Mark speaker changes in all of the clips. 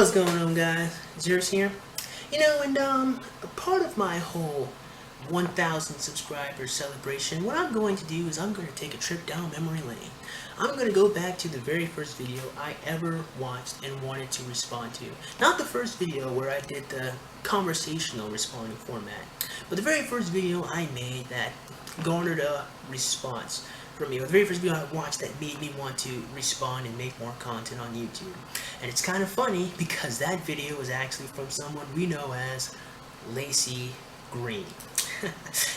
Speaker 1: What's going on, guys? Zeus here. You know, and a part of my whole 1,000 subscriber celebration, what I'm going to do is I'm going to take a trip down memory lane. I'm going to go back to the very first video I ever watched and wanted to respond to. Not the first video where I did the conversational responding format, but the very first video I made that garnered a response from me. The very first video I watched that made me want to respond and make more content on YouTube. And it's kind of funny because that video was actually from someone we know as Laci Green.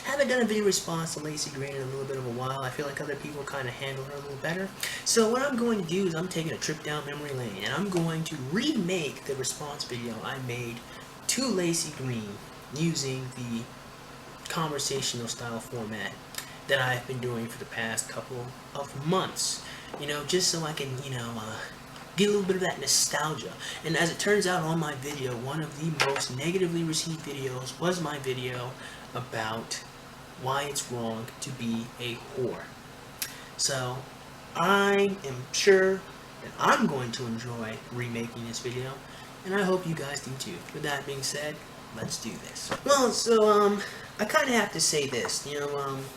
Speaker 1: Haven't done a video response to Laci Green in a little bit of a while. I feel like other people kind of handle her a little better. So what I'm going to do is I'm taking a trip down memory lane and I'm going to remake the response video I made to Laci Green using the conversational style format that I've been doing for the past couple of months. You know, just so I can, get a little bit of that nostalgia. And as it turns out on my video, one of the most negatively received videos was my video about why it's wrong to be a whore. So I am sure that I'm going to enjoy remaking this video, and I hope you guys do too. With that being said, let's do this. Well, so I kind of have to say this,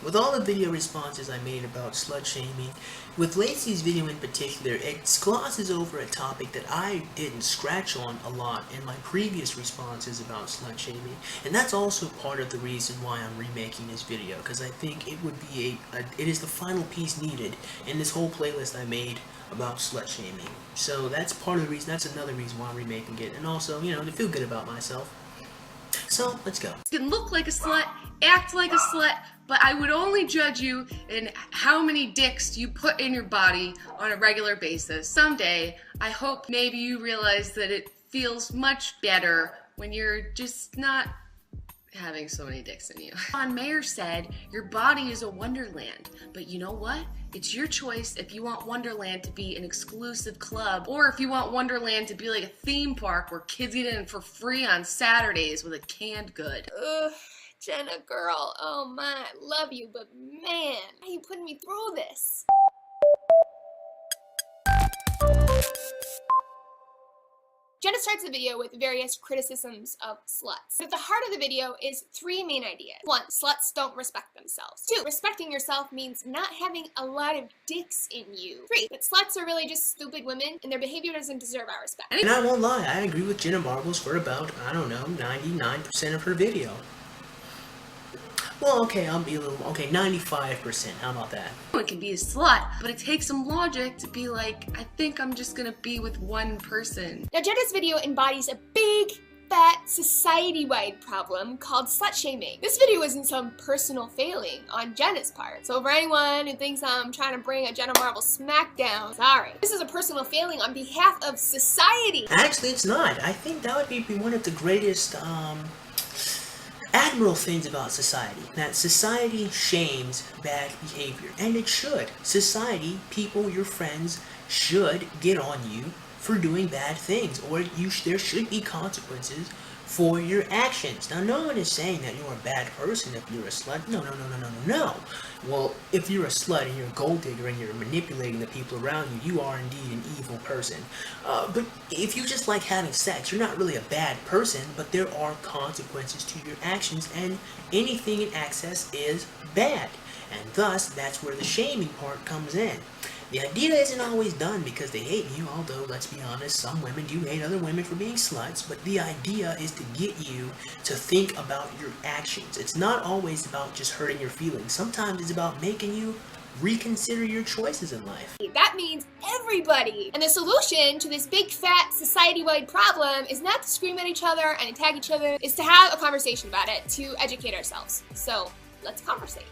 Speaker 1: with all the video responses I made about slut-shaming, with Laci's video in particular, it glosses over a topic that I didn't scratch on a lot in my previous responses about slut-shaming, and that's also part of the reason why I'm remaking this video, because I think it would be it is the final piece needed in this whole playlist I made about slut-shaming. So that's part of the reason, that's another reason why I'm remaking it, and also, to feel good about myself. So, let's go.
Speaker 2: You can look like a slut, act like a slut, but I would only judge you in how many dicks you put in your body on a regular basis. Someday, I hope maybe you realize that it feels much better when you're just not having so many dicks in you. John Mayer said, your body is a wonderland, but you know what? It's your choice if you want Wonderland to be an exclusive club, or if you want Wonderland to be like a theme park where kids get in for free on Saturdays with a canned good.
Speaker 3: Ugh, Jenna girl, oh my, I love you, but man, why are you putting me through this? Jenna starts the video with various criticisms of sluts. But at the heart of the video is three main ideas. 1. Sluts don't respect themselves. 2. Respecting yourself means not having a lot of dicks in you. 3. That sluts are really just stupid women and their behavior doesn't deserve our respect.
Speaker 1: And I won't lie, I agree with Jenna Marbles for about, 99% of her video. Well, okay, I'll be 95%, how about that?
Speaker 2: It can be a slut, but it takes some logic to be like, I think I'm just gonna be with one person.
Speaker 3: Now Jenna's video embodies a big, fat, society-wide problem called slut-shaming. This video isn't some personal failing on Jenna's part, so for anyone who thinks I'm trying to bring a Jenna Marbles smackdown, sorry. This is a personal failing on behalf of society.
Speaker 1: Actually, it's not. I think that would be one of the greatest, admirable things about society, that society shames bad behavior, and it should. Society, people, your friends, should get on you for doing bad things, or there should be consequences for your actions. Now, no one is saying that you're a bad person if you're a slut. No. Well, if you're a slut and you're a gold digger and you're manipulating the people around you, you are indeed an evil person. But if you just like having sex, you're not really a bad person, but there are consequences to your actions, and anything in excess is bad. And thus, that's where the shaming part comes in. The idea isn't always done because they hate you, although, let's be honest, some women do hate other women for being sluts, but the idea is to get you to think about your actions. It's not always about just hurting your feelings. Sometimes it's about making you reconsider your choices in life.
Speaker 3: That means everybody. And the solution to this big fat society-wide problem is not to scream at each other and attack each other, is to have a conversation about it, to educate ourselves. So, let's conversate.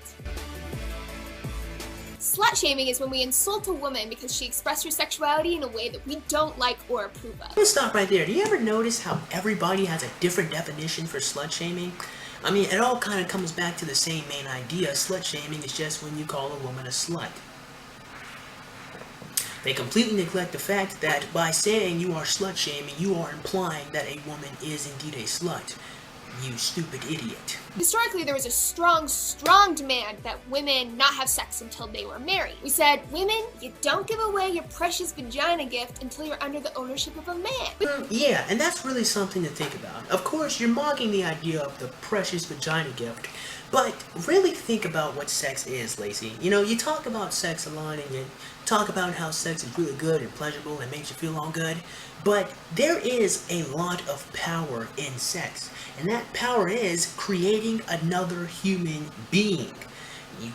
Speaker 3: Slut-shaming is when we insult a woman because she expressed her sexuality in a way that we don't like or approve of.
Speaker 1: Let's stop right there. Do you ever notice how everybody has a different definition for slut-shaming? I mean, it all kind of comes back to the same main idea. Slut-shaming is just when you call a woman a slut. They completely neglect the fact that by saying you are slut-shaming, you are implying that a woman is indeed a slut. You stupid idiot.
Speaker 3: Historically, there was a strong demand that women not have sex until they were married. We said, women, you don't give away your precious vagina gift until you're under the ownership of a man.
Speaker 1: Yeah, and that's really something to think about. Of course, you're mocking the idea of the precious vagina gift, but really think about what sex is, Laci. You know, you talk about sex a lot and you talk about how sex is really good and pleasurable and makes you feel all good, but there is a lot of power in sex, and that power is creating another human being. You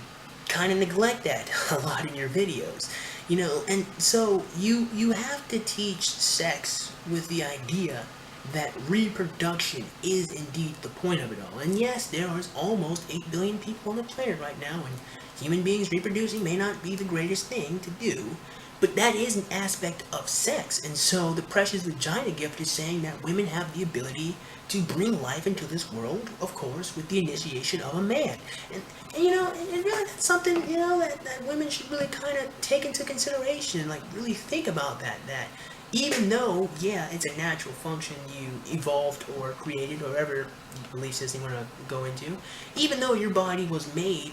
Speaker 1: kind of neglect that a lot in your videos, you know, and so you have to teach sex with the idea that reproduction is indeed the point of it all. And yes, there is almost 8 billion people on the planet right now, and human beings reproducing may not be the greatest thing to do, but that is an aspect of sex. And so the precious vagina gift is saying that women have the ability to bring life into this world, of course, with the initiation of a man. And you know, and really that's something, you know, that women should really kind of take into consideration and like really think about that even though, yeah, it's a natural function you evolved or created or whatever belief system you want to go into, even though your body was made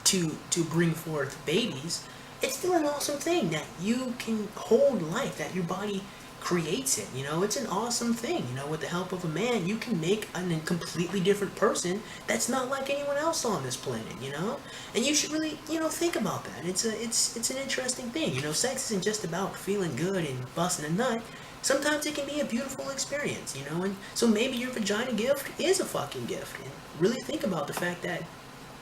Speaker 1: to bring forth babies, it's still an awesome thing that you can hold life, that your body creates it, you know. It's an awesome thing, you know. With the help of a man, you can make a completely different person that's not like anyone else on this planet, you know. And you should really, you know, think about that. It's an interesting thing, you know. Sex isn't just about feeling good and busting a nut. Sometimes it can be a beautiful experience, you know. And so maybe your vagina gift is a fucking gift, and really think about the fact that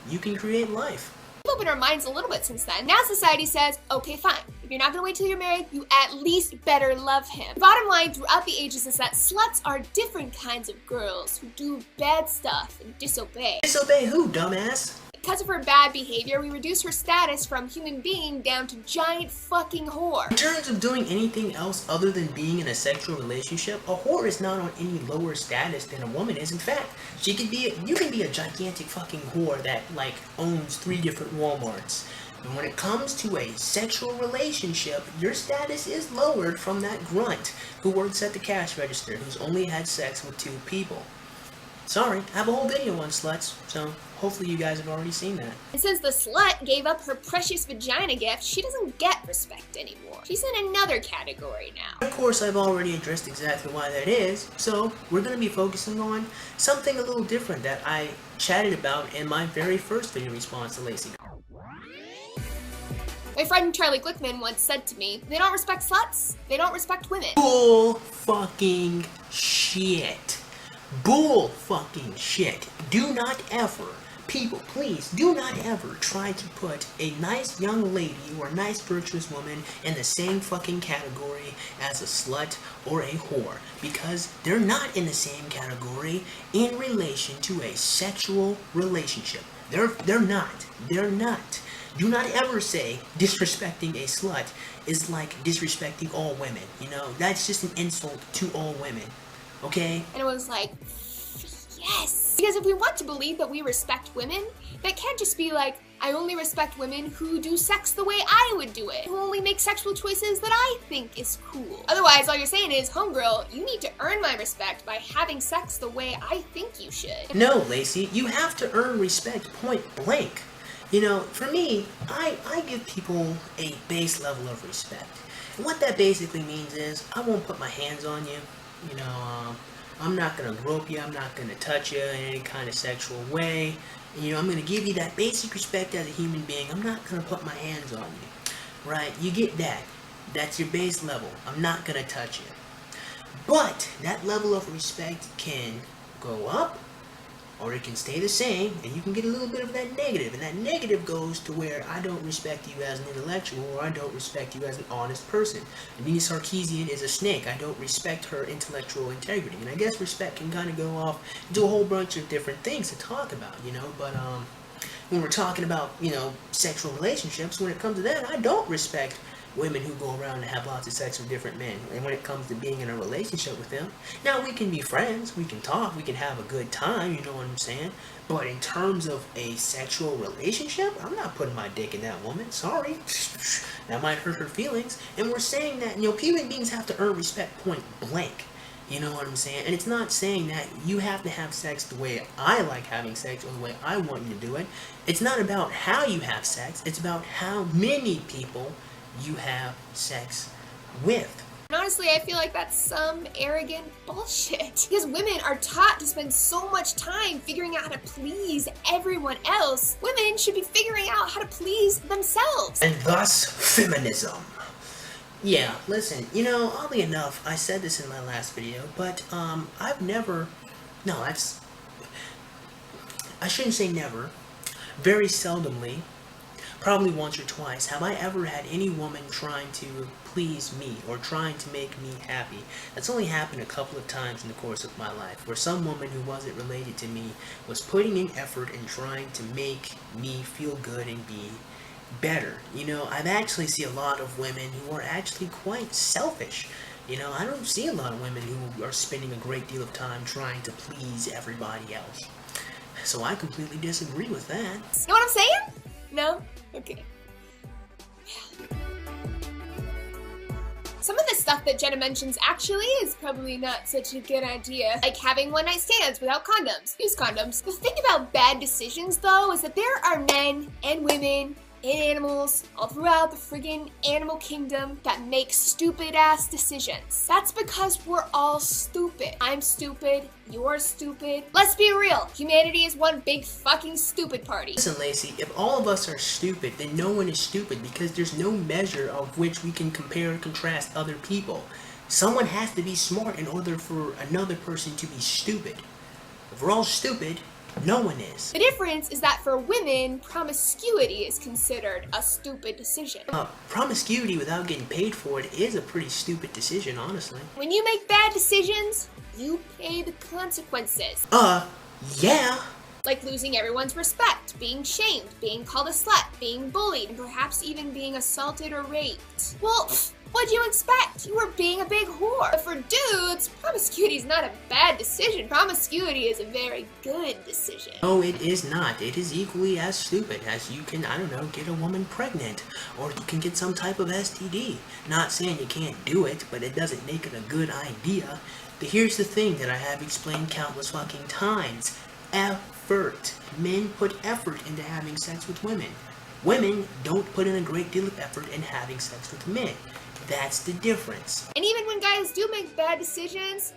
Speaker 1: you can create life.
Speaker 3: We've opened our minds a little bit since then. Now society says, okay, fine. If you're not gonna wait till you're married, you at least better love him. The bottom line throughout the ages is that sluts are different kinds of girls who do bad stuff and disobey.
Speaker 1: Disobey who, dumbass?
Speaker 3: Because of her bad behavior, we reduce her status from human being down to giant fucking whore.
Speaker 1: In terms of doing anything else other than being in a sexual relationship, a whore is not on any lower status than a woman is. In fact, you can be a gigantic fucking whore that like owns 3 different Walmarts. And when it comes to a sexual relationship, your status is lowered from that grunt who works at the cash register, who's only had sex with 2 people. Sorry, I have a whole video on sluts, so hopefully you guys have already seen that.
Speaker 3: And since the slut gave up her precious vagina gift, she doesn't get respect anymore. She's in another category now.
Speaker 1: Of course, I've already addressed exactly why that is, so we're going to be focusing on something a little different that I chatted about in my very first video response to Laci.
Speaker 3: My friend Charlie Glickman once said to me, they don't respect sluts, they don't respect women.
Speaker 1: Bull fucking shit. Bull fucking shit. Do not ever, people, please, do not ever try to put a nice young lady or a nice virtuous woman in the same fucking category as a slut or a whore, because they're not in the same category in relation to a sexual relationship. They're not. Do not ever say disrespecting a slut is like disrespecting all women. You know, that's just an insult to all women. Okay?
Speaker 3: And it was like, yes! Because if we want to believe that we respect women, that can't just be like, I only respect women who do sex the way I would do it, who only make sexual choices that I think is cool. Otherwise, all you're saying is, homegirl, you need to earn my respect by having sex the way I think you should.
Speaker 1: No, Laci, you have to earn respect point blank. You know, for me, I give people a base level of respect. And what that basically means is, I won't put my hands on you. You know, I'm not gonna grope you, I'm not gonna touch you in any kind of sexual way. You know, I'm gonna give you that basic respect as a human being. I'm not gonna put my hands on you, right? You get that. That's your base level. I'm not gonna touch you. But that level of respect can go up, or it can stay the same, and you can get a little bit of that negative, and that negative goes to where I don't respect you as an intellectual, or I don't respect you as an honest person. Nina Sarkeesian is a snake. I don't respect her intellectual integrity, and I guess respect can kind of go off into a whole bunch of different things to talk about, you know, but when we're talking about, you know, sexual relationships, when it comes to that, I don't respect women who go around and have lots of sex with different men. And when it comes to being in a relationship with them, now we can be friends, we can talk, we can have a good time, you know what I'm saying? But in terms of a sexual relationship, I'm not putting my dick in that woman. Sorry. That might hurt her feelings. And we're saying that, you know, human beings have to earn respect point blank. You know what I'm saying? And it's not saying that you have to have sex the way I like having sex or the way I want you to do it. It's not about how you have sex. It's about how many people you have sex with.
Speaker 3: And honestly, I feel like that's some arrogant bullshit. Because women are taught to spend so much time figuring out how to please everyone else. Women should be figuring out how to please themselves.
Speaker 1: And thus, feminism. Yeah, listen, you know, oddly enough, I said this in my last video, but I shouldn't say never, very seldomly, probably once or twice, have I ever had any woman trying to please me or trying to make me happy. That's only happened a couple of times in the course of my life, where some woman who wasn't related to me was putting in effort and trying to make me feel good and be better. You know, I've actually seen a lot of women who are actually quite selfish. You know, I don't see a lot of women who are spending a great deal of time trying to please everybody else. So I completely disagree with that.
Speaker 3: You know what I'm saying? No? Okay. Some of the stuff that Jenna mentions actually is probably not such a good idea. Like having one-night stands without condoms. Use condoms. The thing about bad decisions, though, is that there are men and women and animals all throughout the friggin' animal kingdom that make stupid-ass decisions. That's because we're all stupid. I'm stupid. You're stupid. Let's be real. Humanity is one big fucking stupid party.
Speaker 1: Listen, Laci, if all of us are stupid, then no one is stupid because there's no measure of which we can compare and contrast other people. Someone has to be smart in order for another person to be stupid. If we're all stupid, no one is.
Speaker 3: The difference is that for women, promiscuity is considered a stupid decision.
Speaker 1: Promiscuity without getting paid for it is a pretty stupid decision, honestly.
Speaker 3: When you make bad decisions, you pay the consequences.
Speaker 1: Yeah.
Speaker 3: Like losing everyone's respect, being shamed, being called a slut, being bullied, and perhaps even being assaulted or raped. Well, what'd you expect? You were being a big whore. But for dudes, promiscuity is not a bad decision. Promiscuity is a very good decision.
Speaker 1: No, it is not. It is equally as stupid as you can, I don't know, get a woman pregnant. Or you can get some type of STD. Not saying you can't do it, but it doesn't make it a good idea. But here's the thing that I have explained countless fucking times. Effort. Men put effort into having sex with women. Women don't put in a great deal of effort in having sex with men. That's the difference.
Speaker 3: And even when guys do make bad decisions,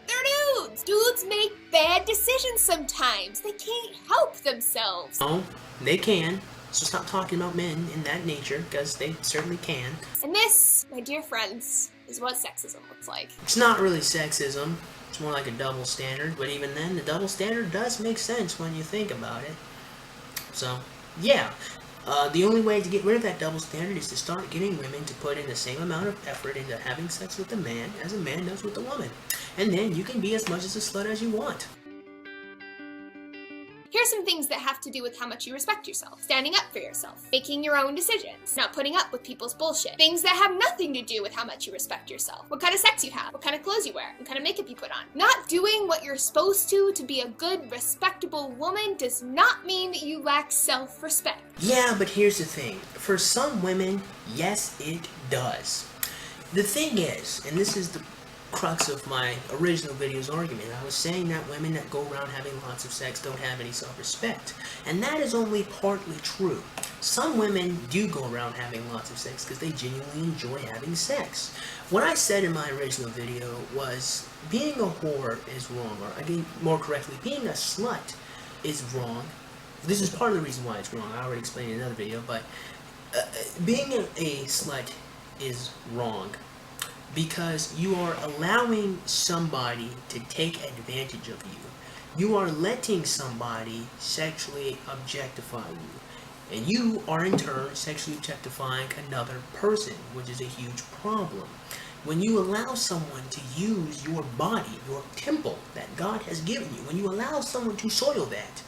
Speaker 3: they're dudes. Dudes make bad decisions sometimes. They can't help themselves.
Speaker 1: No, they can. So stop talking about men in that nature, because they certainly can.
Speaker 3: And this, my dear friends, is what sexism looks like.
Speaker 1: It's not really sexism. It's more like a double standard. But even then, the double standard does make sense when you think about it. So, yeah. The only way to get rid of that double standard is to start getting women to put in the same amount of effort into having sex with a man as a man does with a woman. And then you can be as much as a slut as you want.
Speaker 3: Here's some things that have to do with how much you respect yourself. Standing up for yourself. Making your own decisions. Not putting up with people's bullshit. Things that have nothing to do with how much you respect yourself. What kind of sex you have. What kind of clothes you wear. What kind of makeup you put on. Not doing what you're supposed to be a good, respectable woman does not mean that you lack self-respect.
Speaker 1: Yeah, but here's the thing. For some women, yes, it does. The thing is, and this is the crux of my original video's argument, I was saying that women that go around having lots of sex don't have any self-respect. And that is only partly true. Some women do go around having lots of sex because they genuinely enjoy having sex. What I said in my original video was being a whore is wrong, or again, more correctly, being a slut is wrong. This is part of the reason why it's wrong. I already explained in another video, but being a slut is wrong. Because you are allowing somebody to take advantage of you. You are letting somebody sexually objectify you. And you are in turn sexually objectifying another person, which is a huge problem. When you allow someone to use your body, your temple that God has given you, when you allow someone to soil that,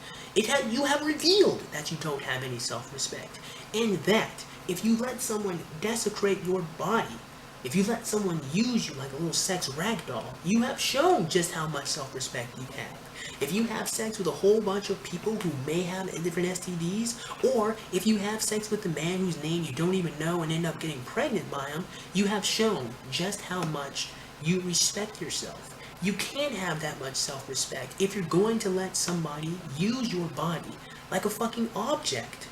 Speaker 1: you have revealed that you don't have any self-respect. And that, if you let someone desecrate your body, if you let someone use you like a little sex ragdoll, you have shown just how much self-respect you have. If you have sex with a whole bunch of people who may have different STDs, or if you have sex with a man whose name you don't even know and end up getting pregnant by him, you have shown just how much you respect yourself. You can't have that much self-respect if you're going to let somebody use your body like a fucking object.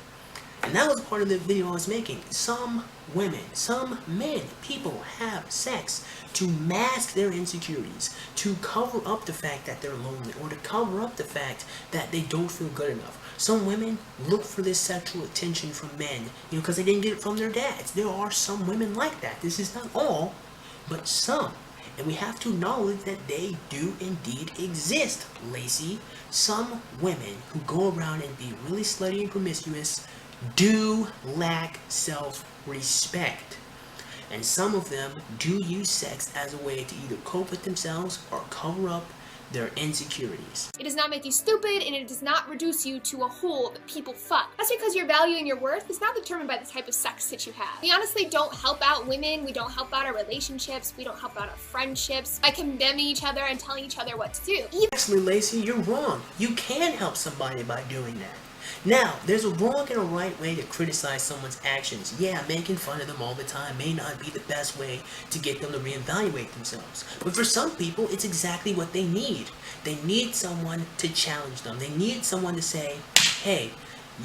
Speaker 1: And that was part of the video I was making. Some women, some men, people have sex to mask their insecurities, to cover up the fact that they're lonely, or to cover up the fact that they don't feel good enough. Some women look for this sexual attention from men, because they didn't get it from their dads. There are some women like that. This is not all, but some. And we have to acknowledge that they do indeed exist, Laci. Some women who go around and be really slutty and promiscuous do lack self-respect. And some of them do use sex as a way to either cope with themselves or cover up their insecurities.
Speaker 3: It does not make you stupid, and it does not reduce you to a hole that people fuck. That's because your value and your worth is not determined by the type of sex that you have. We honestly don't help out women, we don't help out our relationships, we don't help out our friendships by condemning each other and telling each other what to do.
Speaker 1: Actually, Laci, you're wrong. You can help somebody by doing that. Now, there's a wrong and a right way to criticize someone's actions. Yeah, making fun of them all the time may not be the best way to get them to reevaluate themselves. But for some people, it's exactly what they need. They need someone to challenge them. They need someone to say, hey,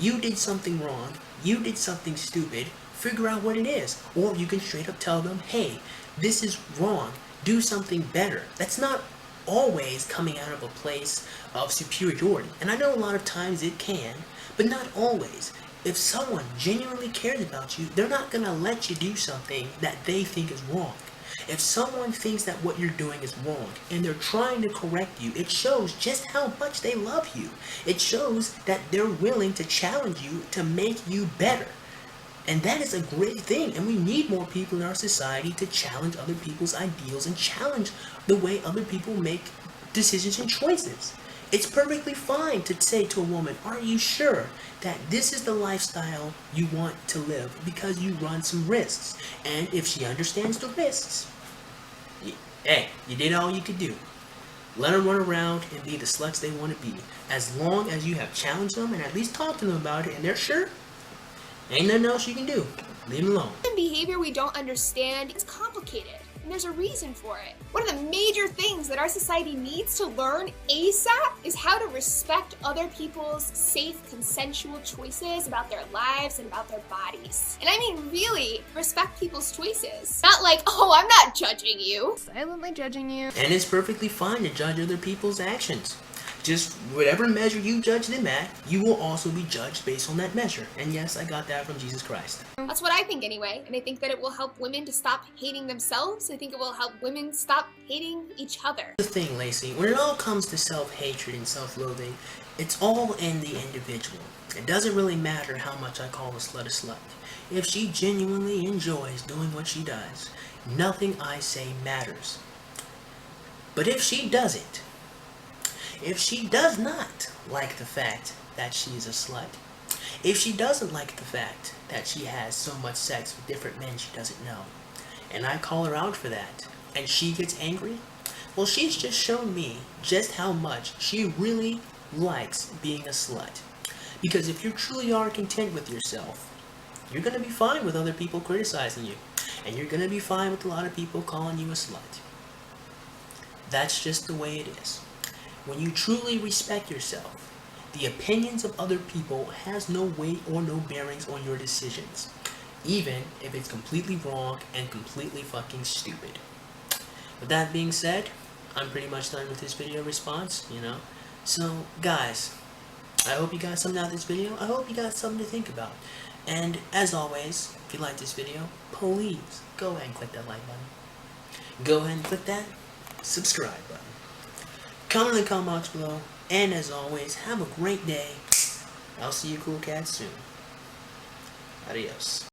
Speaker 1: you did something wrong, you did something stupid, figure out what it is. Or you can straight up tell them, hey, this is wrong, do something better. That's not always coming out of a place of superiority. And I know a lot of times it can, but not always. If someone genuinely cares about you, they're not going to let you do something that they think is wrong. If someone thinks that what you're doing is wrong and they're trying to correct you, it shows just how much they love you. It shows that they're willing to challenge you to make you better. And that is a great thing, and we need more people in our society to challenge other people's ideals and challenge the way other people make decisions and choices. It's perfectly fine to say to a woman, are you sure that this is the lifestyle you want to live, because you run some risks? And if she understands the risks, hey, you did all you could do. Let them run around and be the sluts they want to be. As long as you have challenged them and at least talked to them about it and they're sure, ain't nothing else you can do. Leave them alone.
Speaker 3: Behavior we don't understand is complicated, and there's a reason for it. One of the major things that our society needs to learn ASAP is how to respect other people's safe, consensual choices about their lives and about their bodies. And I mean really respect people's choices. Not like, oh, I'm not judging you.
Speaker 2: Silently judging you.
Speaker 1: And it's perfectly fine to judge other people's actions. Just whatever measure you judge them at, you will also be judged based on that measure. And yes, I got that from Jesus Christ.
Speaker 3: That's what I think anyway, and I think that it will help women to stop hating themselves. I think it will help women stop hating each other.
Speaker 1: The thing, Laci, when it all comes to self-hatred and self-loathing, it's all in the individual. It doesn't really matter how much I call a slut. If she genuinely enjoys doing what she does, nothing I say matters. But if she doesn't, if she does not like the fact that she is a slut, if she doesn't like the fact that she has so much sex with different men she doesn't know, and I call her out for that, and she gets angry, well, she's just shown me just how much she really likes being a slut. Because if you truly are content with yourself, you're going to be fine with other people criticizing you, and you're going to be fine with a lot of people calling you a slut. That's just the way it is. When you truly respect yourself, the opinions of other people has no weight or no bearings on your decisions, even if it's completely wrong and completely fucking stupid. With that being said, I'm pretty much done with this video response, So, guys, I hope you got something out of this video. I hope you got something to think about. And, as always, if you like this video, please go ahead and click that like button. Go ahead and click that subscribe button. Comment in the comment box below, and as always, have a great day. I'll see you cool cats soon. Adios.